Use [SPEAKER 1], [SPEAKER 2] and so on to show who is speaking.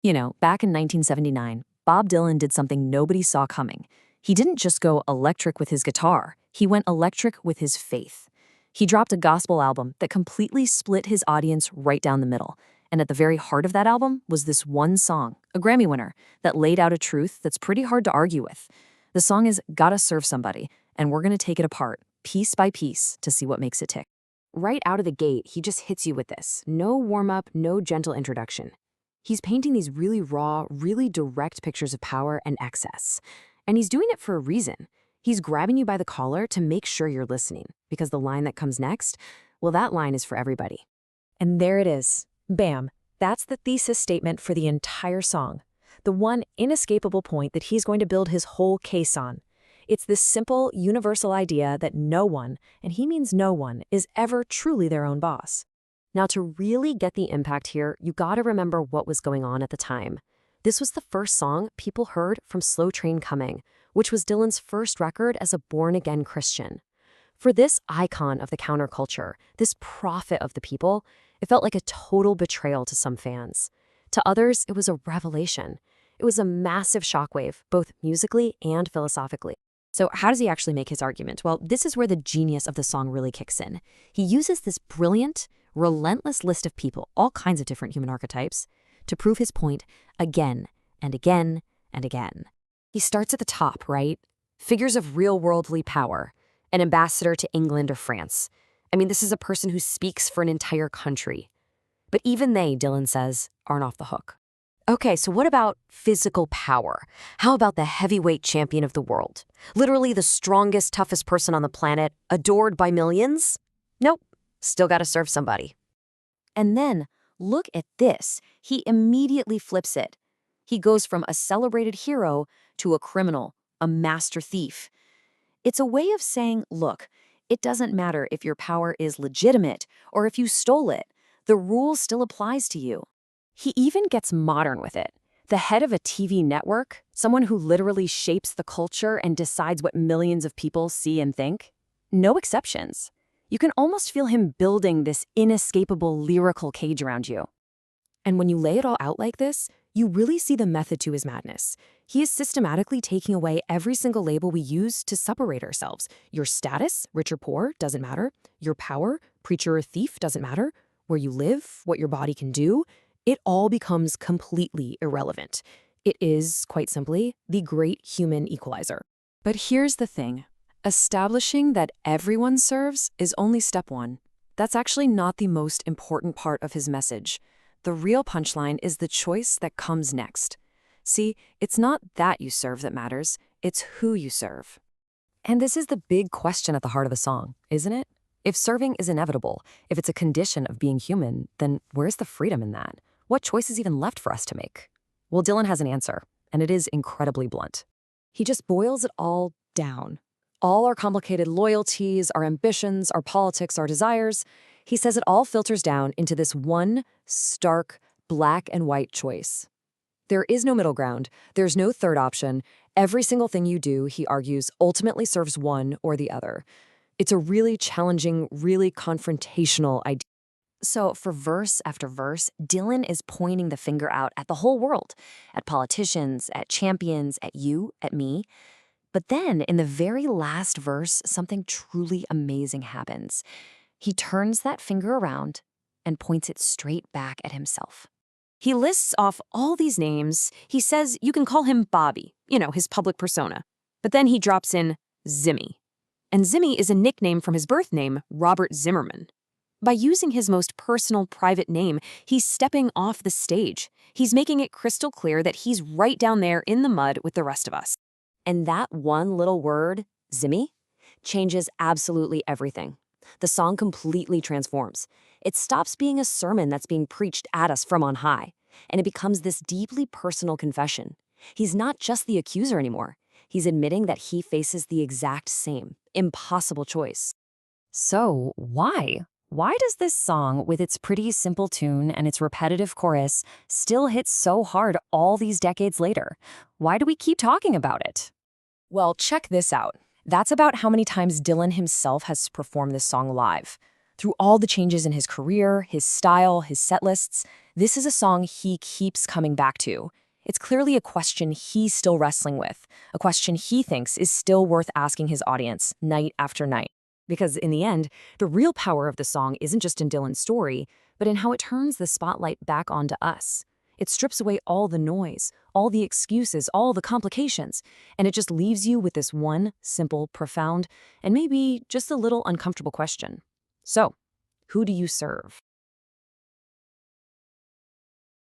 [SPEAKER 1] Back in 1979, Bob Dylan did something nobody saw coming. He didn't just go electric with his guitar, he went electric with his faith. He dropped a gospel album that completely split his audience right down the middle. And at the very heart of that album was this one song, a Grammy winner, that laid out a truth that's pretty hard to argue with. The song is Gotta Serve Somebody, and we're going to take it apart, piece by piece, to see what makes it tick.
[SPEAKER 2] Right out of the gate, he just hits you with this. No warm-up, no gentle introduction. He's painting these really raw, really direct pictures of power and excess. And he's doing it for a reason. He's grabbing you by the collar to make sure you're listening, because the line that comes next, well, that line is for everybody.
[SPEAKER 3] And there it is. Bam. That's the thesis statement for the entire song. The one inescapable point that he's going to build his whole case on. It's this simple, universal idea that no one, and he means no one, is ever truly their own boss.
[SPEAKER 2] Now, to really get the impact here, you gotta remember what was going on at the time. This was the first song people heard from Slow Train Coming, which was Dylan's first record as a born-again Christian. For this icon of the counterculture, this prophet of the people, it felt like a total betrayal to some fans. To others, it was a revelation. It was a massive shockwave, both musically and philosophically. So how does he actually make his argument? Well, this is where the genius of the song really kicks in. He uses this brilliant, relentless list of people, all kinds of different human archetypes, to prove his point again and again and again. He starts at the top, right? Figures of real-worldly power, an ambassador to England or France. I mean, this is a person who speaks for an entire country. But even they, Dylan says, aren't off the hook. Okay, so what about physical power? How about the heavyweight champion of the world? Literally the strongest, toughest person on the planet, adored by millions? Nope, still gotta serve somebody.
[SPEAKER 1] And then, look at this. He immediately flips it. He goes from a celebrated hero to a criminal, a master thief. It's a way of saying, look, it doesn't matter if your power is legitimate or if you stole it. The rule still applies to you. He even gets modern with it. The head of a TV network, someone who literally shapes the culture and decides what millions of people see and think. No exceptions. You can almost feel him building this inescapable lyrical cage around you.
[SPEAKER 2] And when you lay it all out like this, you really see the method to his madness. He is systematically taking away every single label we use to separate ourselves. Your status, rich or poor, doesn't matter. Your power, preacher or thief, doesn't matter. Where you live, what your body can do, it all becomes completely irrelevant. It is, quite simply, the great human equalizer.
[SPEAKER 1] But here's the thing. Establishing that everyone serves is only step one. That's actually not the most important part of his message. The real punchline is the choice that comes next. See, it's not that you serve that matters, it's who you serve.
[SPEAKER 2] And this is the big question at the heart of the song, isn't it? If serving is inevitable, if it's a condition of being human, then where's the freedom in that? What choice is even left for us to make? Well, Dylan has an answer, and it is incredibly blunt. He just boils it all down. All our complicated loyalties, our ambitions, our politics, our desires, he says it all filters down into this one stark black and white choice. There is no middle ground. There's no third option. Every single thing you do, he argues, ultimately serves one or the other. It's a really challenging, really confrontational idea. So for verse after verse, Dylan is pointing the finger out at the whole world, at politicians, at champions, at you, at me. But then in the very last verse, something truly amazing happens. He turns that finger around and points it straight back at himself. He lists off all these names. He says you can call him Bobby, his public persona. But then he drops in Zimmy. And Zimmy is a nickname from his birth name, Robert Zimmerman. By using his most personal, private name, he's stepping off the stage. He's making it crystal clear that he's right down there in the mud with the rest of us. And that one little word, Zimmy, changes absolutely everything. The song completely transforms. It stops being a sermon that's being preached at us from on high, and it becomes this deeply personal confession. He's not just the accuser anymore. He's admitting that he faces the exact same, impossible choice. So, why? Why does this song, with its pretty simple tune and its repetitive chorus, still hit so hard all these decades later? Why do we keep talking about it? Well, check this out. That's about how many times Dylan himself has performed this song live. Through all the changes in his career, his style, his set lists, this is a song he keeps coming back to. It's clearly a question he's still wrestling with, a question he thinks is still worth asking his audience night after night. Because in the end, the real power of the song isn't just in Dylan's story, but in how it turns the spotlight back onto us. It strips away all the noise, all the excuses, all the complications, and it just leaves you with this one simple, profound, and maybe just a little uncomfortable question. So, who do you serve?